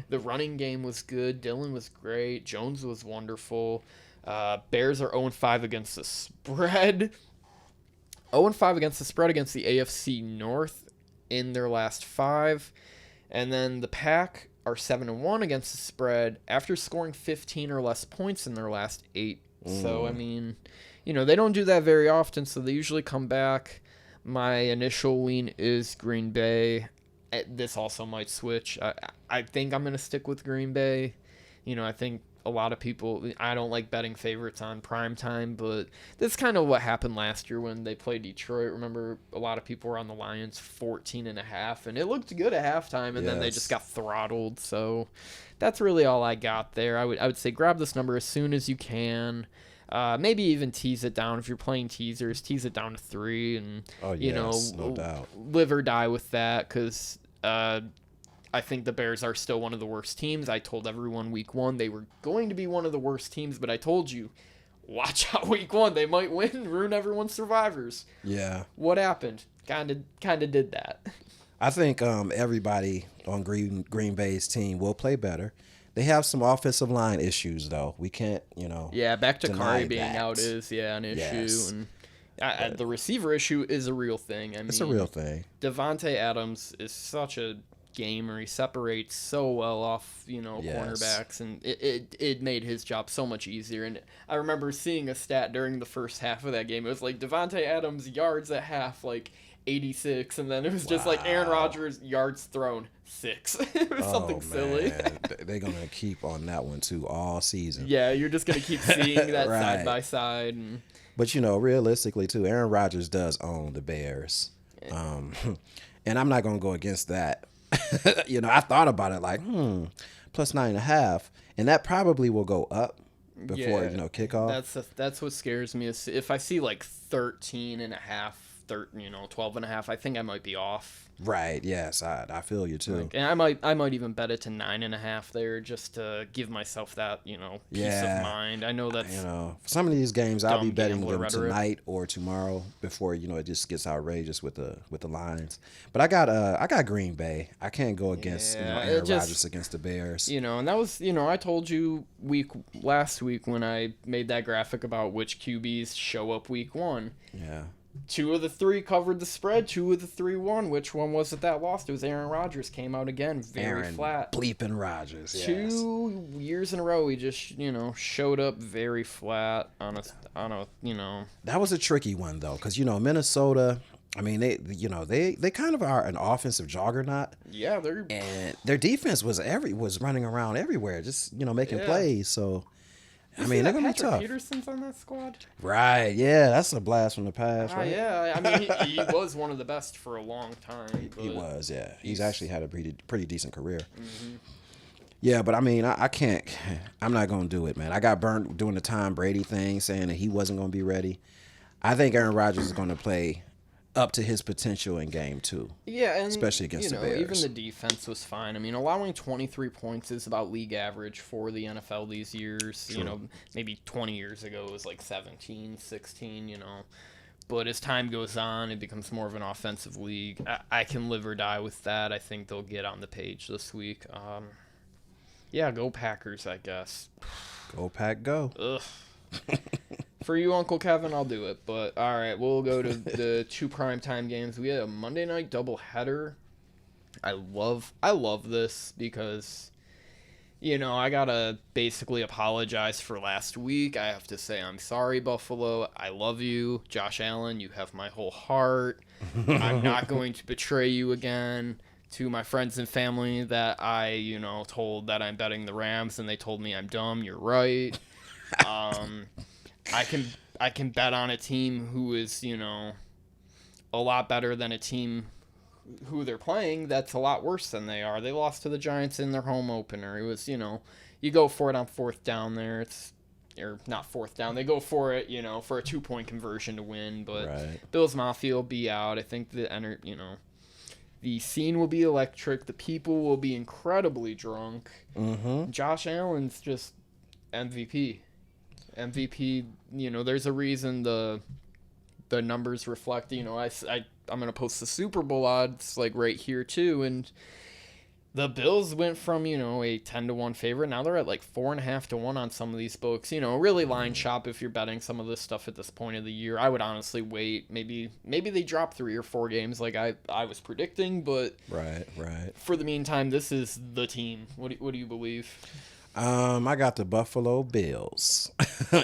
The running game was good. Dillon was great. Jones was wonderful. Bears are 0-5 against the spread. 0-5 against the spread against the AFC North in their last 5. And then the Pack are 7-1 against the spread after scoring 15 or less points in their last 8. So, I mean, they don't do that very often, so they usually come back. My initial lean is Green Bay. This also might switch. I think I'm going to stick with Green Bay. I think a lot of people, I don't like betting favorites on primetime, but that's kind of what happened last year when they played Detroit. Remember, a lot of people were on the Lions 14.5, and it looked good at halftime, and then they just got throttled. So that's really all I got there. I would say grab this number as soon as you can. Maybe even tease it down if you're playing teasers. Tease it down to 3, and no doubt, live or die with that. Because I think the Bears are still one of the worst teams. I told everyone week 1 they were going to be one of the worst teams, but I told you, watch out week 1. They might win and ruin everyone's survivors. Yeah. What happened? Kind of did that. I think everybody on Green Bay's team will play better. They have some offensive line issues, though. We can't, Yeah, back to Kari being out is, an issue. Yes. And the receiver issue is a real thing. I mean, it's a real thing. Devontae Adams is such a gamer. He separates so well off, cornerbacks, and it made his job so much easier. And I remember seeing a stat during the first half of that game. It was like Devontae Adams yards at half, like 86, and then it was just like Aaron Rodgers yards thrown 6. It was something silly. They're gonna keep on that one too all season. Yeah, you're just gonna keep seeing that side by side, and But, realistically, too, Aaron Rodgers does own the Bears. And I'm not going to go against that. I thought about it like, plus 9.5. And that probably will go up before, kickoff. That's what scares me. Is if I see like 13.5, 12.5, I think I might be off. Right. Yes, I feel you too. And I might even bet it to 9.5 there just to give myself that peace of mind. I know that's for some of these games I'll be betting them rhetoric. tonight or tomorrow before it just gets outrageous with the lines. But I got Green Bay. I can't go against Aaron Rodgers against the Bears. And that was I told you last week when I made that graphic about which QBs show up week 1. Yeah. 2 of the 3 covered the spread. 2 of the 3 won. Which one was it that lost? It was Aaron Rodgers. Came out again very flat. Bleeping Rodgers. Yes. 2 years in a row, he just showed up very flat on a That was a tricky one though, because Minnesota. I mean, they kind of are an offensive juggernaut. Yeah, and their defense was running around everywhere, just making plays. So. I mean, they're going to be tough. Peterson's on that squad? Right, yeah. That's a blast from the past, right? Yeah. I mean, he was one of the best for a long time. He was, yeah. He's actually had a pretty decent career. Mm-hmm. Yeah, but I mean, I can't. I'm not going to do it, man. I got burnt doing the Tom Brady thing, saying that he wasn't going to be ready. I think Aaron Rodgers is going to play up to his potential in game 2. Yeah, and especially against the Bears. Even the defense was fine. I mean, allowing 23 points is about league average for the NFL these years. True. Maybe 20 years ago it was like 17, 16, But as time goes on, it becomes more of an offensive league. I can live or die with that. I think they'll get on the page this week. Yeah, go Packers, I guess. Go Pack, go. Ugh. For you, Uncle Kevin, I'll do it. But, all right, we'll go to the 2 primetime games. We had a Monday night doubleheader. I love this because, I got to basically apologize for last week. I have to say I'm sorry, Buffalo. I love you. Josh Allen, you have my whole heart. I'm not going to betray you again. To my friends and family that I, told that I'm betting the Rams, and they told me I'm dumb. You're right. I can bet on a team who is, a lot better than a team who they're playing that's a lot worse than they are. They lost to the Giants in their home opener. It was, you go for it on 4th down there. Or not 4th down. They go for it, for a 2-point conversion to win. But right. Bills Mafia will be out. I think the scene will be electric. The people will be incredibly drunk. Mm-hmm. Josh Allen's just MVP. There's a reason the numbers reflect, I'm going to post the Super Bowl odds like right here too, and the Bills went from, a 10-1 favorite. Now they're at like 4.5-1 on some of these books. Really line shop if you're betting some of this stuff at this point of the year. I would honestly wait. Maybe they drop 3 or 4 games like I was predicting, but right. For the meantime, this is the team. What do you believe? I got the Buffalo Bills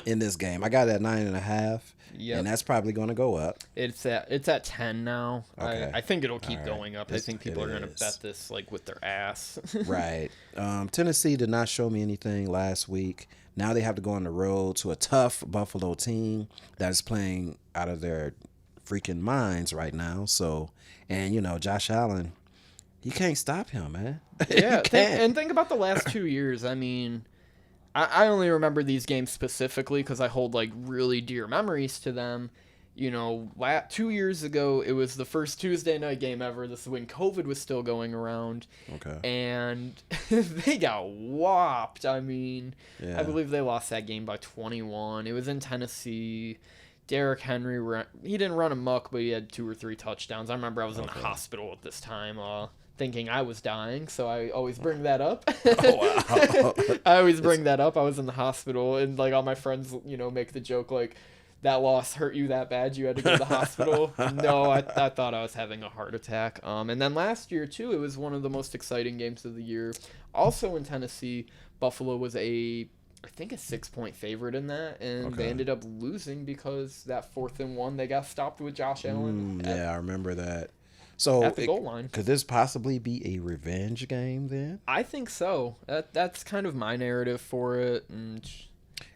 in this game. I got it at 9.5. Yep. And that's probably going to go up. It's at 10 now. Okay. I think it'll keep going up. I think people are going to bet this like with their ass. Right. Tennessee did not show me anything last week. Now they have to go on the road to a tough Buffalo team that is playing out of their freaking minds right now. So, and Josh Allen, you can't stop him, man. Yeah, think about the last 2 years. I mean, I only remember these games specifically because I hold like really dear memories to them. 2 years ago, it was the first Tuesday night game ever. This is when COVID was still going around. Okay. And they got whopped. I mean, yeah. I believe they lost that game by 21. It was in Tennessee. Derrick Henry, he didn't run amok, but he had 2 or 3 touchdowns. I remember I was in the hospital at this time, thinking I was dying, so I always bring that up. Oh, wow. I always bring that up. I was in the hospital, and like all my friends, make the joke like, that loss hurt you that bad you had to go to the hospital. No, I thought I was having a heart attack. And then last year too, it was one of the most exciting games of the year. Also in Tennessee, Buffalo was I think a 6-point favorite in that, and they ended up losing because that 4th and 1 they got stopped with Josh Allen. I remember that. So at the goal line. Could this possibly be a revenge game then? I think so. That's kind of my narrative for it. And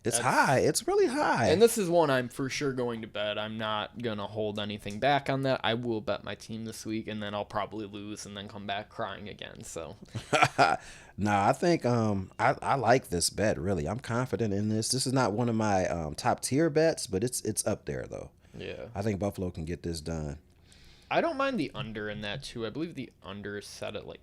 It's high. It's really high. And this is one I'm for sure going to bet. I'm not going to hold anything back on that. I will bet my team this week, and then I'll probably lose and then come back crying again. So, I think I like this bet, really. I'm confident in this. This is not one of my top tier bets, but it's up there, though. Yeah. I think Buffalo can get this done. I don't mind the under in that, too. I believe the under is set at like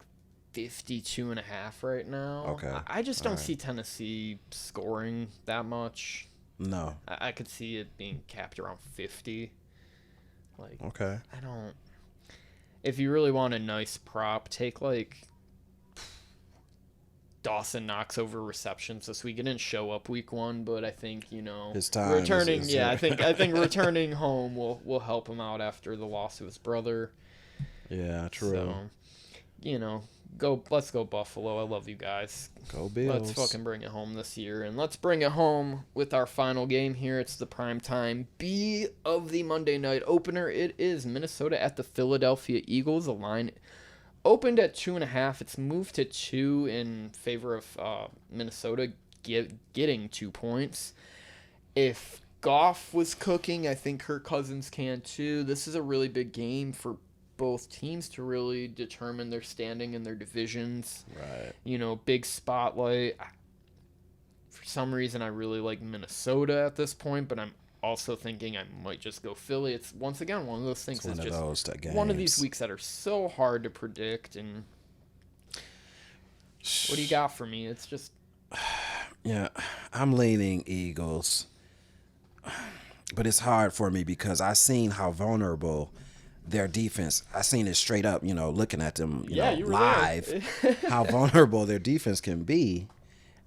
52.5 right now. Okay. I just don't see Tennessee scoring that much. No. I could see it being capped around 50. Like, okay. I don't. If you really want a nice prop, take like Dawson Knox over receptions this week. He didn't show up week 1, but I think his time returning. is Yeah, I think returning home will help him out after the loss to his brother. Yeah, true. So, let's go Buffalo. I love you guys. Go Bills. Let's fucking bring it home this year. And let's bring it home with our final game here. It's the primetime B of the Monday night opener. It is Minnesota at the Philadelphia Eagles. The line opened at 2.5. It's moved to 2 in favor of Minnesota getting 2 points. If Goff was cooking, I think Kirk Cousins can too. This is a really big game for both teams to really determine their standing in their divisions. Right. Big spotlight. For some reason, I really like Minnesota at this point, but I'm also thinking I might just go Philly. It's, once again, one of those things that's just one of these weeks that are so hard to predict. And what do you got for me? It's just... Yeah, I'm leaning Eagles. But it's hard for me because I seen how vulnerable their defense, I seen it straight up, looking at them, you were live, how vulnerable their defense can be.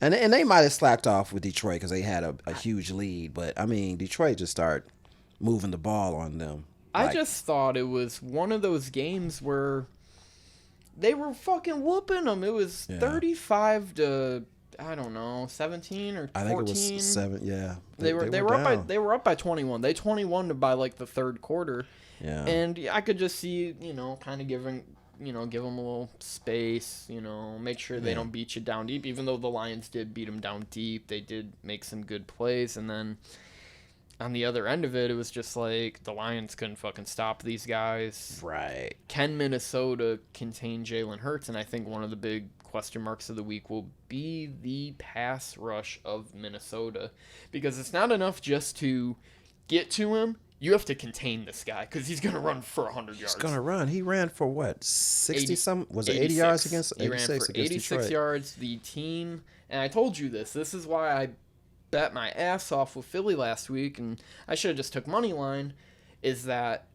And they might have slacked off with Detroit because they had a huge lead. But, I mean, Detroit just started moving the ball on them. I just thought it was one of those games where they were fucking whooping them. It was 35 to, I don't know, 17 or 14. I think it was 7, yeah. They were up by 21. They 21 by like the third quarter. Yeah. And I could just see, kind of give them a little space, make sure they don't beat you down deep. Even though the Lions did beat them down deep, they did make some good plays. And then on the other end of it, it was just like the Lions couldn't fucking stop these guys. Right. Can Minnesota contain Jalen Hurts? And I think one of the big question marks of the week will be the pass rush of Minnesota. Because it's not enough just to get to him. You have to contain this guy because he's going to run for 100 yards. He's going to run. He ran for what? 60-some? Was it 80 yards against? He ran for 86 yards. The team, and I told you this. This is why I bet my ass off with Philly last week, and I should have just took money line, is that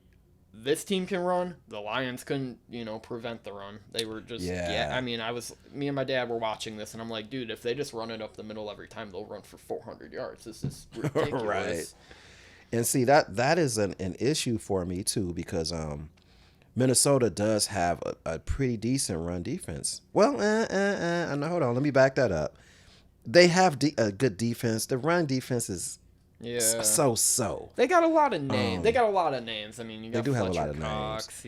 this team can run. The Lions couldn't, prevent the run. They were just, I mean, me and my dad were watching this, and I'm like, dude, if they just run it up the middle every time, they'll run for 400 yards. This is ridiculous. Right. And see, that is an issue for me, too, because Minnesota does have a pretty decent run defense. Well, hold on. Let me back that up. They have a good defense. The run defense is so. They got a lot of names. I mean, you got they do Fletcher have a lot of Cox,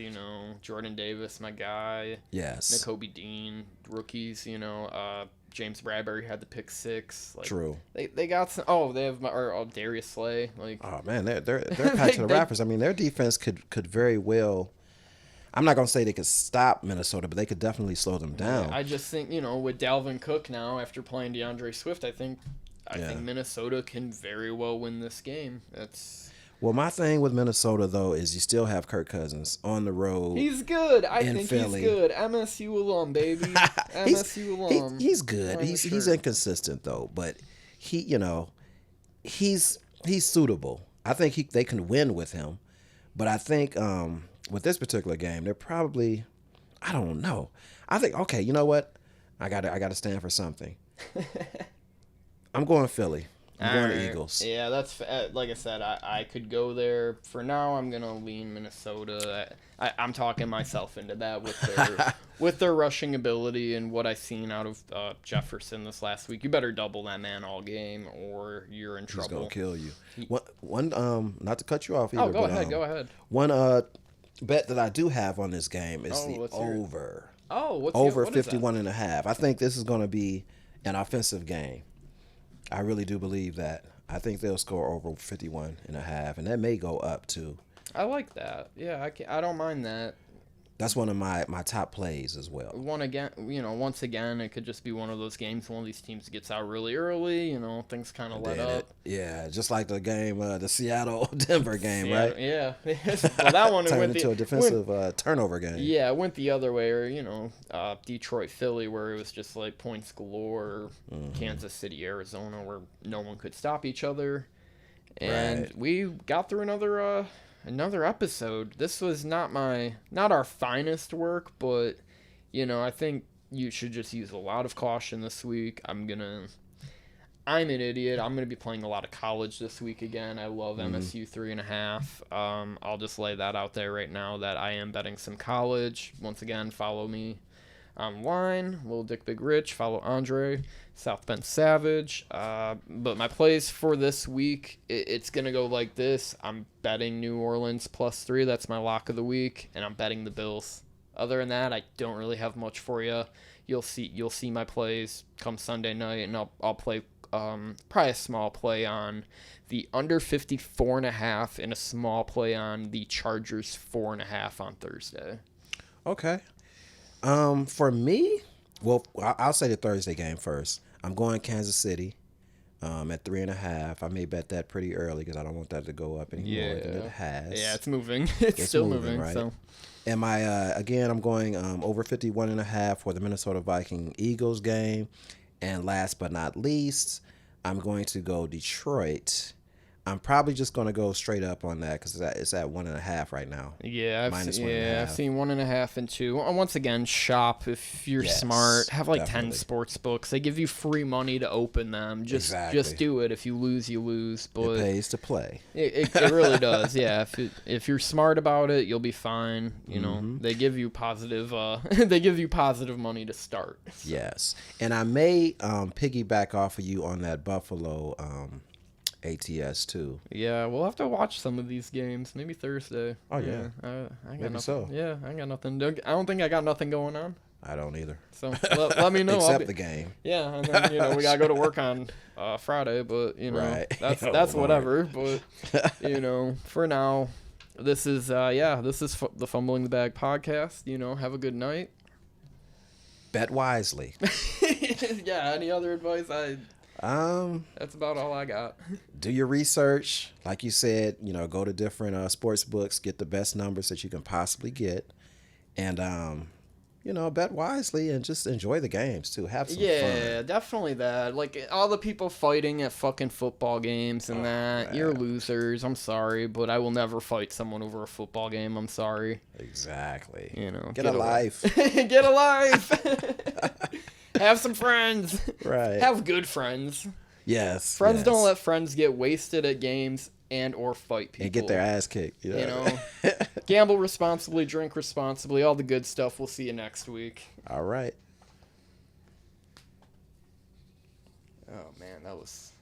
Jordan Davis, my guy. Yes. Nakobe Dean, rookies, James Bradbury had the pick 6. Like, true. They got some. Oh, they have Darius Slay. Like, oh man, they're packed to the Raptors. I mean, their defense could very well. I'm not gonna say they could stop Minnesota, but they could definitely slow them down. I just think with Dalvin Cook now after playing DeAndre Swift, I think Minnesota can very well win this game. Well, my thing with Minnesota, though, is you still have Kirk Cousins on the road. He's good. I think Philly. He's good. MSU alum, baby. MSU alum. He's good. He's inconsistent, though. But he's suitable. I think they can win with him. But I think with this particular game, they're probably, I don't know. I think, okay, you know what? I gotta stand for something. I'm going Philly. I'm going to Eagles. Yeah, that's like I said. I could go there. For now, I'm gonna lean Minnesota. I'm talking myself into that with their rushing ability and what I've seen out of Jefferson this last week. You better double that man all game, or you're in trouble. He's gonna kill you. One not to cut you off either. Oh, go ahead. One bet that I do have on this game is the over. What's over 51.5. I think this is going to be an offensive game. I really do believe that. I think they'll score over 51 and a half, and that may go up too. I like that. Yeah, I don't mind that. That's one of my top plays as well. Once again, it could just be one of those games. One of these teams gets out really early. Things kind of let up. Yeah, just like the game, the Seattle-Denver game, right? Yeah. Well, that one turned into a defensive turnover game. Yeah, it went the other way, or Detroit, Philly, where it was just like points galore. Kansas City, Arizona, where no one could stop each other, and we got through another episode. This was not our finest work, but I think you should just use a lot of caution this week. I'm an idiot. I'm gonna be playing a lot of college this week again. I love MSU 3.5. I'll just lay that out there right now that I am betting some college. Once again, follow me online, Little Dick Big Rich. Follow Andre, South Bend Savage. But my plays for this week, it's gonna go like this. I'm betting New Orleans +3. That's my lock of the week, and I'm betting the Bills. Other than that, I don't really have much for you. You'll see my plays come Sunday night, and I'll play probably a small play on the under 54.5 and a small play on the Chargers 4.5 on Thursday. Okay. For me, well, I'll say the Thursday game first. I'm going Kansas City at 3.5. I may bet that pretty early because I don't want that to go up any more than it has. Yeah, it's moving. It's still moving, right? So. And I'm going over 51.5 for the Minnesota Viking Eagles game. And last but not least, I'm going to go Detroit. I'm probably just going to go straight up on that because it's at 1.5 right now. Yeah, I've seen 1.5 and 2. Once again, shop if you're smart. Have like definitely. 10 sports books. They give you free money to open them. Just do it. If you lose, you lose. But it pays to play. It really does. Yeah, if you're smart about it, you'll be fine. They give you positive. They give you positive money to start. So. Yes, and I may piggyback off of you on that Buffalo. ATS too. Yeah, we'll have to watch some of these games. Maybe Thursday. Oh yeah, I got maybe nothing. So. Yeah, I got nothing. I don't think I got nothing going on. I don't either. So let me know. Except the game. Yeah, and then we gotta go to work on Friday, but right. that's whatever. But for now, this is the Fumbling the Bag podcast. Have a good night. Bet wisely. Yeah. Any other advice? That's about all I got. Do your research. Like you said, go to different sports books, get the best numbers that you can possibly get. And, bet wisely and just enjoy the games too. Have some fun. Yeah, definitely that. Like all the people fighting at fucking football games and man. You're losers. I'm sorry, but I will never fight someone over a football game. I'm sorry. Exactly. Get a life. Get a life. Have some friends. Right. Have good friends. Yes. Friends don't let friends get wasted at games and or fight people. And get their ass kicked. Gamble responsibly, drink responsibly, all the good stuff. We'll see you next week. All right. Oh, man, that was...